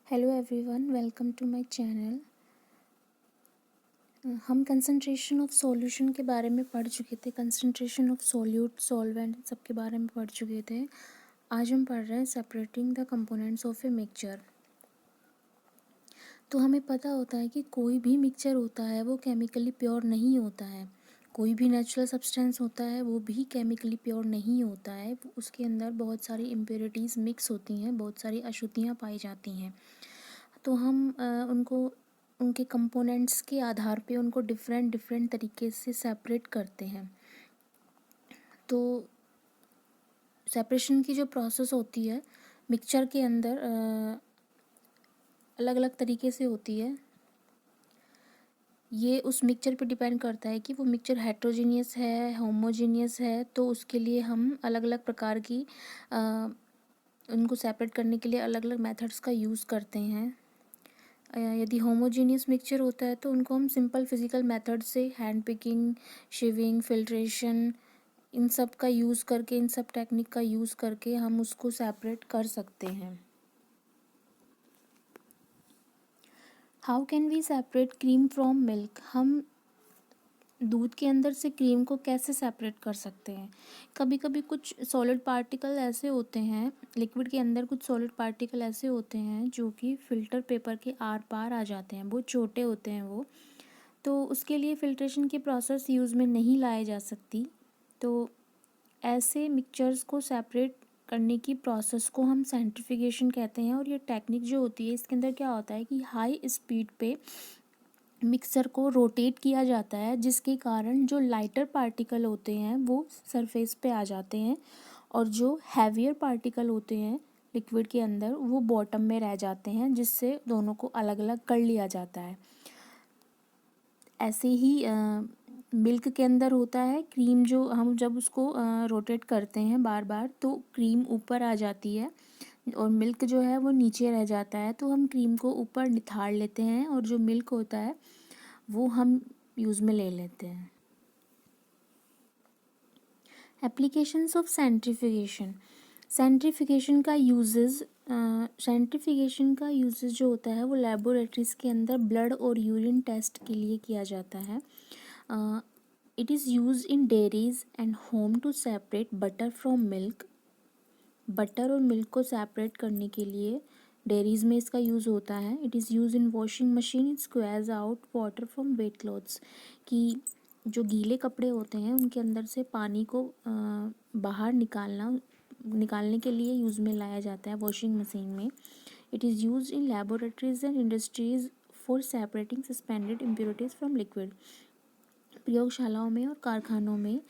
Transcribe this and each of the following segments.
Hello everyone, welcome to my channel. हम concentration of solution के बारे में पढ़ चुके थे। कंसंट्रेशन ऑफ सॉल्यूट, सॉल्वेंट सब के बारे में पढ़ चुके थे। आज हम पढ़ रहे हैं separating the components of a mixture. तो हमें पता होता है कि कोई भी मिक्सचर होता है वो केमिकली प्योर नहीं होता है। कोई भी नेचुरल सब्सटेंस होता है वो भी केमिकली प्योर नहीं होता है। उसके अंदर बहुत सारी इम्प्योरिटीज़ मिक्स होती हैं, बहुत सारी अशुद्धियाँ पाई जाती हैं। तो हम उनको उनके कंपोनेंट्स के आधार पे उनको डिफरेंट डिफरेंट तरीके से सेपरेट करते हैं। तो सेपरेशन की जो प्रोसेस होती है मिक्सचर के अंदर अलग अलग तरीके से होती है। ये उस मिक्सचर पे डिपेंड करता है कि वो मिक्सचर हेट्रोजीनियस है, होमोजीनियस है। तो उसके लिए हम अलग अलग प्रकार की उनको सेपरेट करने के लिए अलग अलग मेथड्स का यूज़ करते हैं। यदि होमोजीनियस मिक्सचर होता है तो उनको हम सिंपल फिज़िकल मेथड से हैंड पिकिंग, शिविंग, फिल्ट्रेशन इन सब का यूज़ करके, इन सब टेक्निक का यूज़ करके हम उसको सेपरेट कर सकते हैं। How can we separate cream from milk? हम दूध के अंदर से क्रीम को कैसे सेपरेट कर सकते हैं? कभी कभी कुछ सॉलिड पार्टिकल ऐसे होते हैं, लिक्विड के अंदर कुछ सॉलिड पार्टिकल ऐसे होते हैं जो कि फ़िल्टर पेपर के आर पार आ जाते हैं। बहुत छोटे होते हैं वो, तो उसके लिए फ़िल्ट्रेशन की प्रोसेस यूज़ में नहीं लाई जा सकती। तो ऐसे मिक्सचर्स को सेपरेट करने की प्रोसेस को हम सेंट्रीफिकेशन कहते हैं। और ये टेक्निक जो होती है इसके अंदर क्या होता है कि हाई स्पीड पे मिक्सर को रोटेट किया जाता है, जिसके कारण जो लाइटर पार्टिकल होते हैं वो सरफेस पे आ जाते हैं और जो हैवियर पार्टिकल होते हैं लिक्विड के अंदर वो बॉटम में रह जाते हैं, जिससे दोनों को अलग अलग कर लिया जाता है। ऐसे ही मिल्क के अंदर होता है। क्रीम जो हम जब उसको रोटेट करते हैं बार बार तो क्रीम ऊपर आ जाती है और मिल्क जो है वो नीचे रह जाता है। तो हम क्रीम को ऊपर निथाड़ लेते हैं और जो मिल्क होता है वो हम यूज़ में ले लेते हैं। Applications of centrification. सेंट्रीफिकेशन का यूजेस जो होता है वो लेबोरेटरीज़ के अंदर ब्लड और यूरिन टेस्ट के लिए किया जाता है। It is use in dairies and home to separate butter from milk. Butter और मिल्क को सेपरेट करने के लिए डेयरीज में इसका यूज़ होता है। It is use in washing machine squeeze out water from wet clothes, कि जो गीले कपड़े होते हैं उनके अंदर से पानी को बाहर निकालने के लिए यूज़ में लाया जाता है वॉशिंग मशीन में। It is use in laboratories and industries for separating suspended impurities from liquid. प्रयोगशालाओं में और कारखानों में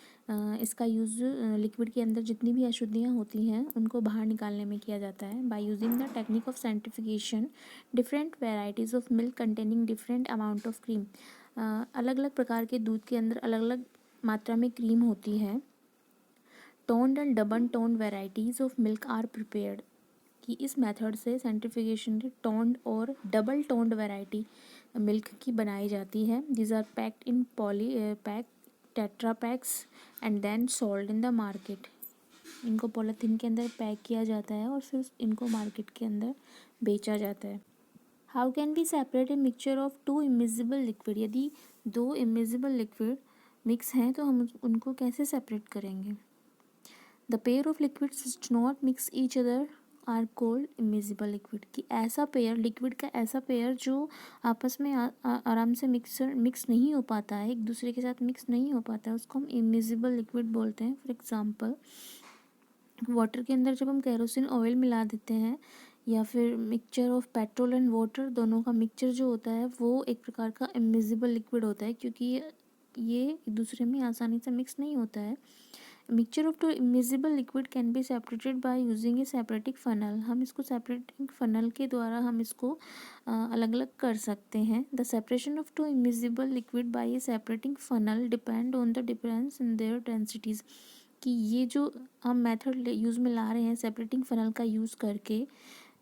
इसका यूज़ लिक्विड के अंदर जितनी भी अशुद्धियाँ होती हैं उनको बाहर निकालने में किया जाता है। By using the technique of centrification different varieties of milk containing different amount of cream. अलग अलग प्रकार के दूध के अंदर अलग अलग मात्रा में क्रीम होती है। Toned and double toned varieties of milk are prepared, कि इस मेथड से सेंट्रीफिकेशन के टोन्ड और डबल टोन्ड वैरायटी मिल्क की बनाई जाती है। These are packed in poly pack tetra packs and then sold in the market. इनको पॉलीथीन के अंदर पैक किया जाता है और फिर इनको मार्केट के अंदर बेचा जाता है। How can be separate a mixture of two immiscible liquid? यदि दो इमिजिबल लिक्विड मिक्स हैं तो हम उनको कैसे सेपरेट करेंगे? The pair of liquids do not mix each other are called immiscible liquid, कि ऐसा पेयर, लिक्विड का ऐसा पेयर जो आपस में आराम से मिक्स नहीं हो पाता है, एक दूसरे के साथ मिक्स नहीं हो पाता है, उसको हम इमिजिबल लिक्विड बोलते हैं। फॉर एग्जांपल वाटर के अंदर जब हम केरोसिन ऑयल मिला देते हैं या फिर mixture of petrol and water, दोनों का मिक्सचर जो होता है वो एक प्रकार का इमिजिबल लिक्विड होता है, क्योंकि ये एक दूसरे में आसानी से मिक्स नहीं होता है। Mixture of two immiscible liquid can be separated by using a separating funnel. हम इसको सेपरेटिंग फनल के द्वारा हम इसको अलग अलग कर सकते हैं। The separation of two immiscible liquid by a separating funnel depend on the difference in their densities, कि ये जो हम मेथड यूज़ में ला रहे हैं सेपरेटिंग फनल का यूज़ करके,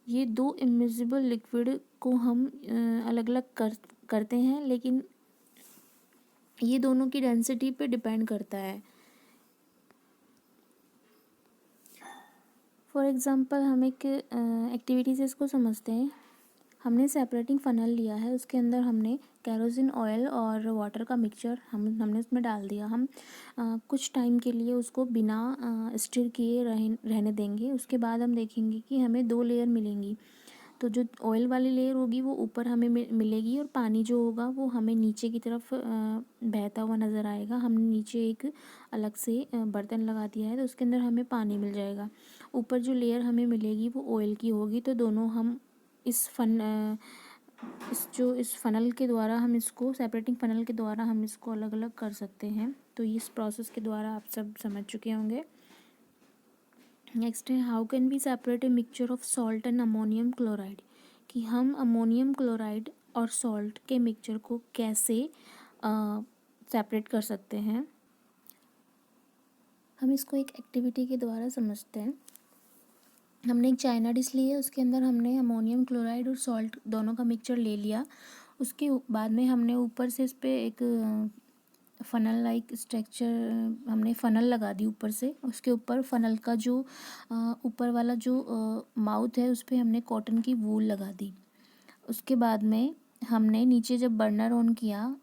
ये दो इमिजिबल लिक्विड को हम अलग अलग करते हैं, लेकिन ये दोनों की डेंसिटी पे डिपेंड करता है। फॉर एग्ज़ाम्पल हम एक एक्टिविटी से इसको समझते हैं। हमने सेपरेटिंग फनल लिया है, उसके अंदर हमने केरोसिन ऑयल और वाटर का मिक्सचर हमने उसमें डाल दिया। हम कुछ टाइम के लिए उसको बिना स्टिर किए रहने देंगे। उसके बाद हम देखेंगे कि हमें 2 लेयर मिलेंगी। तो जो ऑयल वाली लेयर होगी वो ऊपर हमें मिलेगी और पानी जो होगा वो हमें नीचे की तरफ बहता हुआ नज़र आएगा। हमने नीचे एक अलग से बर्तन लगा दिया है, तो उसके अंदर हमें पानी मिल जाएगा। ऊपर जो लेयर हमें मिलेगी वो ऑयल की होगी। तो दोनों हम इस फनल के द्वारा हम इसको सेपरेटिंग फनल के द्वारा हम इसको अलग अलग कर सकते हैं। तो इस प्रोसेस के द्वारा आप सब समझ चुके होंगे। नेक्स्ट है, how can we separate a mixture of salt and ammonium chloride, कि हम अमोनियम क्लोराइड और सॉल्ट के मिक्सचर को कैसे सेपरेट कर सकते हैं। हम इसको एक एक्टिविटी के द्वारा समझते हैं। हमने एक चाइना डिश ली है, उसके अंदर हमने अमोनियम क्लोराइड और सॉल्ट दोनों का मिक्सचर ले लिया। उसके बाद में हमने ऊपर से इस पर एक फ़नल लाइक स्ट्रक्चर हमने फ़नल लगा दी ऊपर से। उसके ऊपर फ़नल का जो ऊपर वाला जो माउथ है उस पर हमने कॉटन की वूल लगा दी। उसके बाद में हमने नीचे जब बर्नर ऑन किया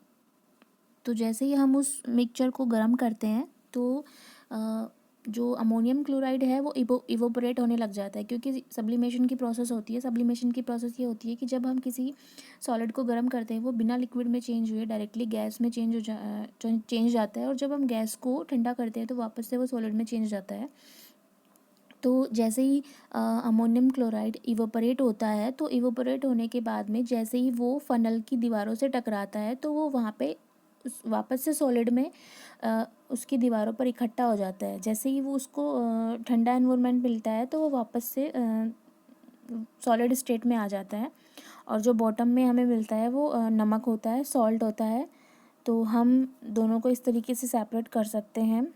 तो जैसे ही हम उस मिक्सचर को गर्म करते हैं तो जो अमोनियम क्लोराइड है वो इवोपरेट होने लग जाता है, क्योंकि सब्लिमेशन की प्रोसेस होती है। सब्लिमेशन की प्रोसेस ये होती है कि जब हम किसी सॉलिड को गर्म करते हैं वो बिना लिक्विड में चेंज हुए डायरेक्टली गैस में चेंज जाता है, और जब हम गैस को ठंडा करते हैं तो वापस से वो सॉलिड में चेंज जाता है। तो जैसे ही अमोनियम क्लोराइड इवोपरेट होता है, तो इवोपरेट होने के बाद में जैसे ही वो फ़नल की दीवारों से टकराता है तो वो वहाँ पे वापस से सॉलिड में उसकी दीवारों पर इकट्ठा हो जाता है। जैसे ही वो उसको ठंडा एनवायरनमेंट मिलता है तो वो वापस से सॉलिड स्टेट में आ जाता है। और जो बॉटम में हमें मिलता है वो नमक होता है, सॉल्ट होता है। तो हम दोनों को इस तरीके से सेपरेट कर सकते हैं।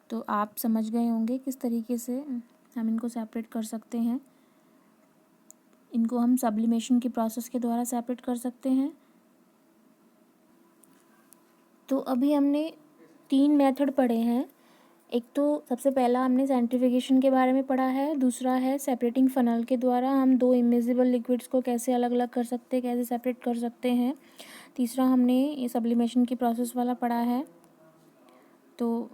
तो आप समझ गए होंगे किस तरीके से हम इनको सेपरेट कर सकते हैं। इनको हम सब्लिमेशन की प्रोसेस के द्वारा सेपरेट कर सकते हैं। तो अभी हमने 3 मेथड पढ़े हैं। एक तो सबसे पहला हमने सेंट्रीफ्यूगेशन के बारे में पढ़ा है, दूसरा है सेपरेटिंग फनल के द्वारा हम 2 इमिजिबल लिक्विड्स को कैसे अलग अलग कर सकते हैं, कैसे सेपरेट कर सकते हैं। तीसरा हमने ये सब्लिमेशन की प्रोसेस वाला पढ़ा है। तो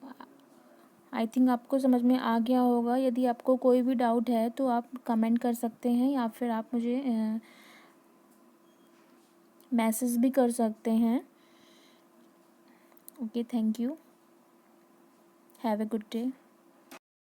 आई थिंक आपको समझ में आ गया होगा। यदि आपको कोई भी डाउट है तो आप कमेंट कर सकते हैं या फिर आप मुझे मैसेज भी कर सकते हैं। Okay, thank you, have a good day.